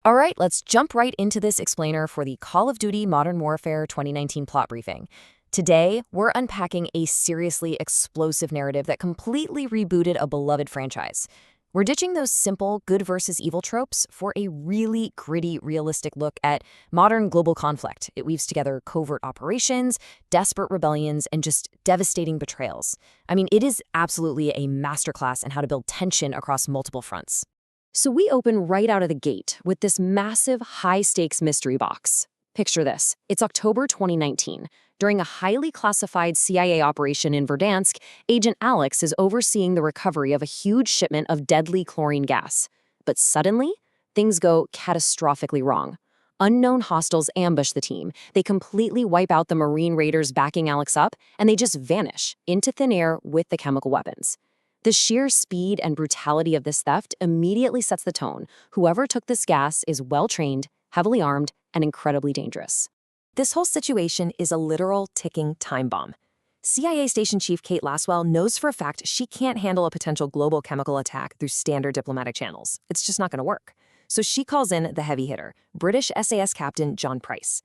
All right, let's jump right into this explainer for the Call of Duty Modern Warfare 2019 plot briefing. Today, we're unpacking a seriously explosive narrative that completely rebooted a beloved franchise. We're ditching those simple good versus evil tropes for a really gritty, realistic look at modern global conflict. It weaves together covert operations, desperate rebellions, and just devastating betrayals. I mean, it is absolutely a masterclass in how to build tension across multiple fronts. So we open right out of the gate with this massive high-stakes mystery box. Picture this. It's October 2019. During a highly classified CIA operation in Verdansk, Agent Alex is overseeing the recovery of a huge shipment of deadly chlorine gas. But suddenly, things go catastrophically wrong. Unknown hostiles ambush the team. They completely wipe out the Marine raiders backing Alex up, and they just vanish into thin air with the chemical weapons. The sheer speed and brutality of this theft immediately sets the tone. Whoever took this gas is well-trained, heavily armed, and incredibly dangerous. This whole situation is a literal ticking time bomb. CIA Station Chief Kate Laswell knows for a fact she can't handle a potential global chemical attack through standard diplomatic channels. It's just not going to work. So she calls in the heavy hitter, British SAS Captain John Price.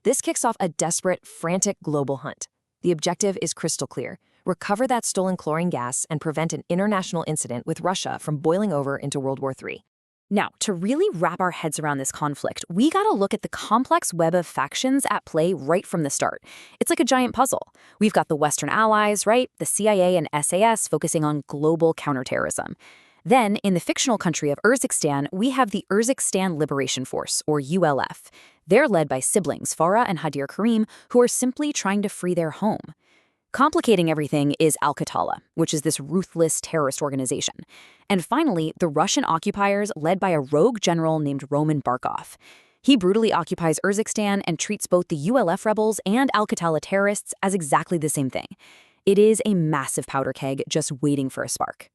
This kicks off a desperate, frantic global hunt. The objective is crystal clear: recover that stolen chlorine gas and prevent an international incident with Russia from boiling over into World War III. Now, to really wrap our heads around this conflict, we gotta look at the complex web of factions at play right from the start. It's like a giant puzzle. We've got the Western allies, right? The CIA and SAS focusing on global counterterrorism. Then, in the fictional country of Urzikstan, we have the Urzikstan Liberation Force, or ULF. They're led by siblings Farah and Hadir Karim, who are simply trying to free their home. Complicating everything is Al-Qatala, which is this ruthless terrorist organization. And finally, the Russian occupiers led by a rogue general named Roman Barkov. He brutally occupies Urzikstan and treats both the ULF rebels and Al-Qatala terrorists as exactly the same thing. It is a massive powder keg just waiting for a spark.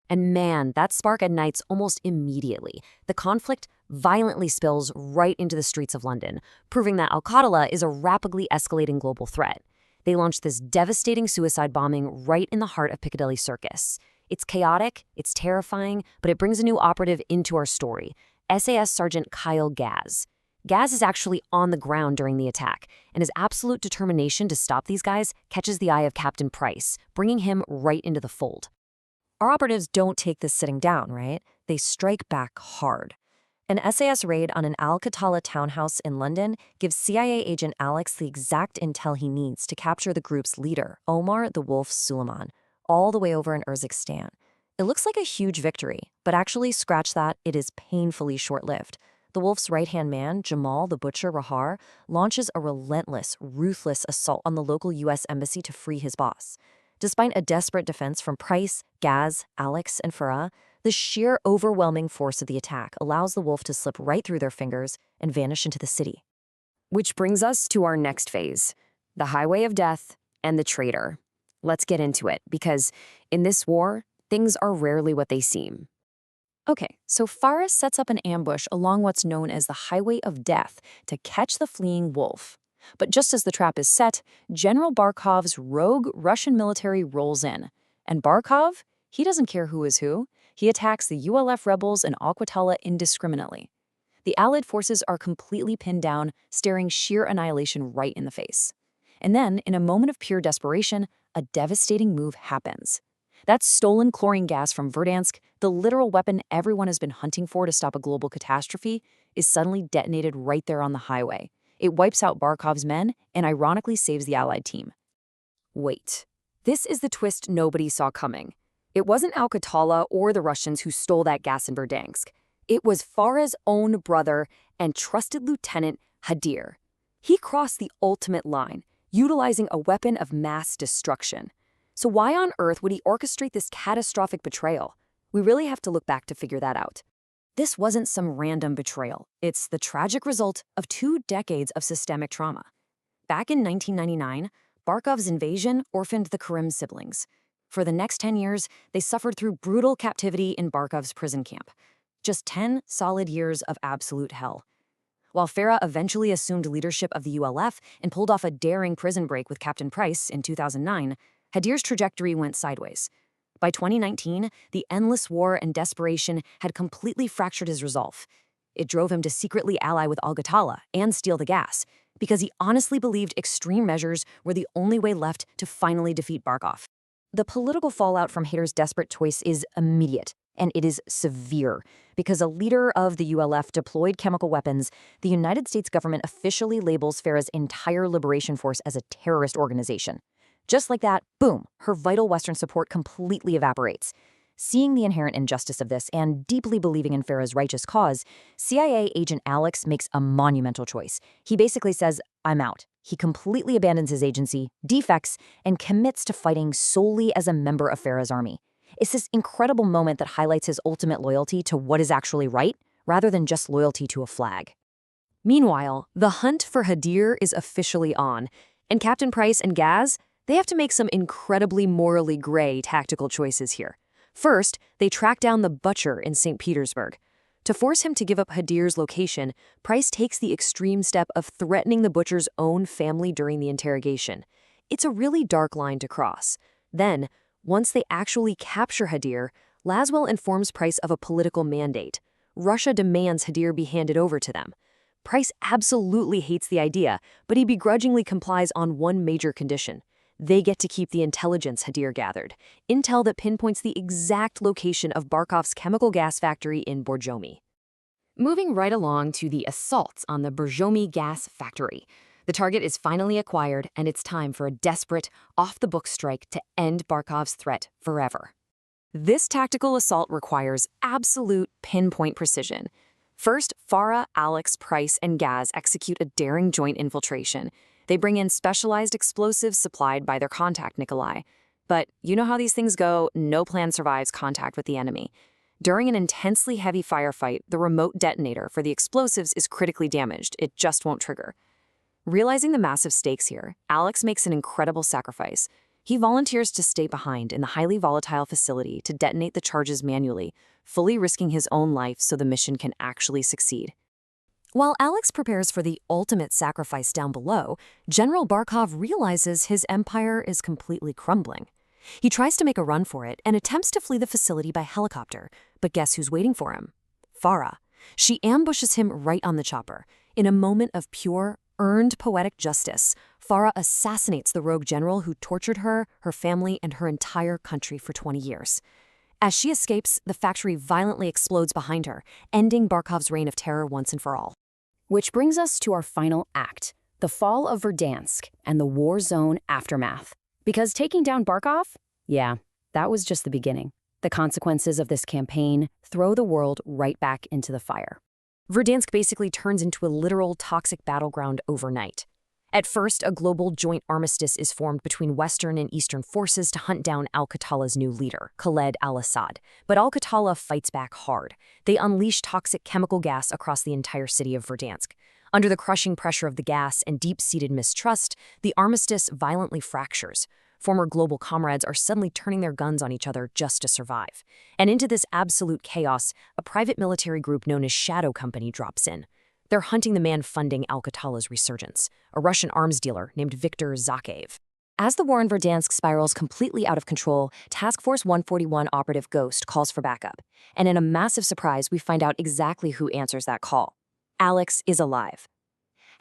And man, that spark ignites almost immediately. The conflict violently spills right into the streets of London, proving that Al-Qatala is a rapidly escalating global threat. They launch this devastating suicide bombing right in the heart of Piccadilly Circus. It's chaotic, it's terrifying, but it brings a new operative into our story: SAS Sergeant Kyle Gaz. Gaz is actually on the ground during the attack, and his absolute determination to stop these guys catches the eye of Captain Price, bringing him right into the fold. Our operatives don't take this sitting down, right? They strike back hard. An SAS raid on an Al-Qatala townhouse in London gives CIA agent Alex the exact intel he needs to capture the group's leader, Omar the Wolf Suleiman, all the way over in Urzikstan. It looks like a huge victory, but actually, scratch that, it is painfully short-lived. The Wolf's right-hand man, Jamal the Butcher Rahar, launches a relentless, ruthless assault on the local U.S. embassy to free his boss. Despite a desperate defense from Price, Gaz, Alex, and Farah, the sheer overwhelming force of the attack allows the Wolf to slip right through their fingers and vanish into the city. Which brings us to our next phase: the highway of death and the traitor. Let's get into it, because in this war, things are rarely what they seem. Okay, so Farah sets up an ambush along what's known as the highway of death to catch the fleeing Wolf. But just as the trap is set, General Barkov's rogue Russian military rolls in. And Barkov, he doesn't care who is who. He attacks the ULF rebels and Al-Qatala indiscriminately. The Allied forces are completely pinned down, staring sheer annihilation right in the face. And then, in a moment of pure desperation, a devastating move happens. That stolen chlorine gas from Verdansk, the literal weapon everyone has been hunting for to stop a global catastrophe, is suddenly detonated right there on the highway. It wipes out Barkov's men and ironically saves the Allied team. Wait, this is the twist nobody saw coming. It wasn't Al-Qatala or the Russians who stole that gas in Verdansk. It was Farah's own brother and trusted lieutenant, Hadir. He crossed the ultimate line, utilizing a weapon of mass destruction. So why on earth would he orchestrate this catastrophic betrayal? We really have to look back to figure that out. This wasn't some random betrayal. It's the tragic result of 2 decades of systemic trauma. Back in 1999, Barkov's invasion orphaned the Karim siblings. For the next 10 years, they suffered through brutal captivity in Barkov's prison camp. Just 10 solid years of absolute hell. While Farah eventually assumed leadership of the ULF and pulled off a daring prison break with Captain Price in 2009, Hadir's trajectory went sideways. By 2019, the endless war and desperation had completely fractured his resolve. It drove him to secretly ally with al-Ghatala and steal the gas, because he honestly believed extreme measures were the only way left to finally defeat Barkov. The political fallout from Haider's desperate choice is immediate, and it is severe. Because a leader of the ULF deployed chemical weapons, the United States government officially labels Farah's entire liberation force as a terrorist organization. Just like that, boom, her vital Western support completely evaporates. Seeing the inherent injustice of this and deeply believing in Farah's righteous cause, CIA agent Alex makes a monumental choice. He basically says, "I'm out." He completely abandons his agency, defects, and commits to fighting solely as a member of Farah's army. It's this incredible moment that highlights his ultimate loyalty to what is actually right, rather than just loyalty to a flag. Meanwhile, the hunt for Hadir is officially on, and Captain Price and Gaz, they have to make some incredibly morally gray tactical choices here. First, they track down the butcher in St. Petersburg. To force him to give up Hadir's location, Price takes the extreme step of threatening the butcher's own family during the interrogation. It's a really dark line to cross. Then, once they actually capture Hadir, Laswell informs Price of a political mandate. Russia demands Hadir be handed over to them. Price absolutely hates the idea, but he begrudgingly complies on one major condition. They get to keep the intelligence Hadir gathered, intel that pinpoints the exact location of Barkov's chemical gas factory in Borjomi. Moving right along to the assaults on the Borjomi gas factory. The target is finally acquired, and it's time for a desperate, off-the-book strike to end Barkov's threat forever. This tactical assault requires absolute pinpoint precision. First, Farah, Alex, Price, and Gaz execute a daring joint infiltration. They bring in specialized explosives supplied by their contact, Nikolai. But you know how these things go, no plan survives contact with the enemy. During an intensely heavy firefight, the remote detonator for the explosives is critically damaged. It just won't trigger. Realizing the massive stakes here, Alex makes an incredible sacrifice. He volunteers to stay behind in the highly volatile facility to detonate the charges manually, fully risking his own life so the mission can actually succeed. While Alex prepares for the ultimate sacrifice down below, General Barkov realizes his empire is completely crumbling. He tries to make a run for it and attempts to flee the facility by helicopter, but guess who's waiting for him? Farah. She ambushes him right on the chopper. In a moment of pure, earned poetic justice, Farah assassinates the rogue general who tortured her, her family, and her entire country for 20 years. As she escapes, the factory violently explodes behind her, ending Barkov's reign of terror once and for all. Which brings us to our final act, the fall of Verdansk and the Warzone aftermath. Because taking down Barkov? Yeah, that was just the beginning. The consequences of this campaign throw the world right back into the fire. Verdansk basically turns into a literal toxic battleground overnight. At first, a global joint armistice is formed between Western and Eastern forces to hunt down al-Qatala's new leader, Khaled al-Assad. But al-Qatala fights back hard. They unleash toxic chemical gas across the entire city of Verdansk. Under the crushing pressure of the gas and deep-seated mistrust, the armistice violently fractures. Former global comrades are suddenly turning their guns on each other just to survive. And into this absolute chaos, a private military group known as Shadow Company drops in. They're hunting the man funding al-Qatala's resurgence, a Russian arms dealer named Viktor Zakhaev. As the war in Verdansk spirals completely out of control, Task Force 141 operative Ghost calls for backup. And in a massive surprise, we find out exactly who answers that call. Alex is alive.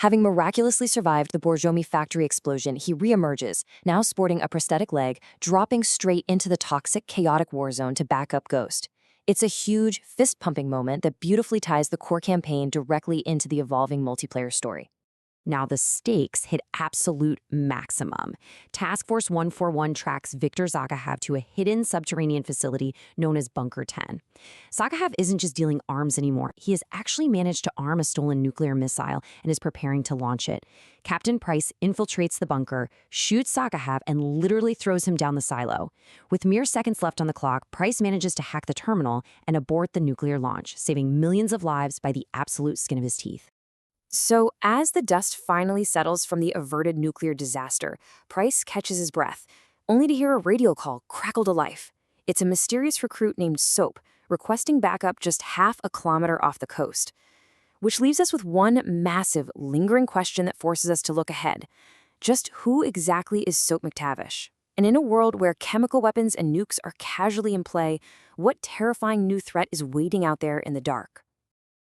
Having miraculously survived the Borjomi factory explosion, he reemerges, now sporting a prosthetic leg, dropping straight into the toxic, chaotic war zone to back up Ghost. It's a huge, fist-pumping moment that beautifully ties the core campaign directly into the evolving multiplayer story. Now the stakes hit absolute maximum. Task Force 141 tracks Viktor Zakhaev to a hidden subterranean facility known as Bunker 10. Zakhaev isn't just dealing arms anymore. He has actually managed to arm a stolen nuclear missile and is preparing to launch it. Captain Price infiltrates the bunker, shoots Zakhaev, and literally throws him down the silo. With mere seconds left on the clock, Price manages to hack the terminal and abort the nuclear launch, saving millions of lives by the absolute skin of his teeth. So, as the dust finally settles from the averted nuclear disaster, Price catches his breath, only to hear a radio call crackle to life. It's a mysterious recruit named Soap, requesting backup just half a kilometer off the coast. Which leaves us with one massive, lingering question that forces us to look ahead. Just who exactly is Soap McTavish? And in a world where chemical weapons and nukes are casually in play, what terrifying new threat is waiting out there in the dark?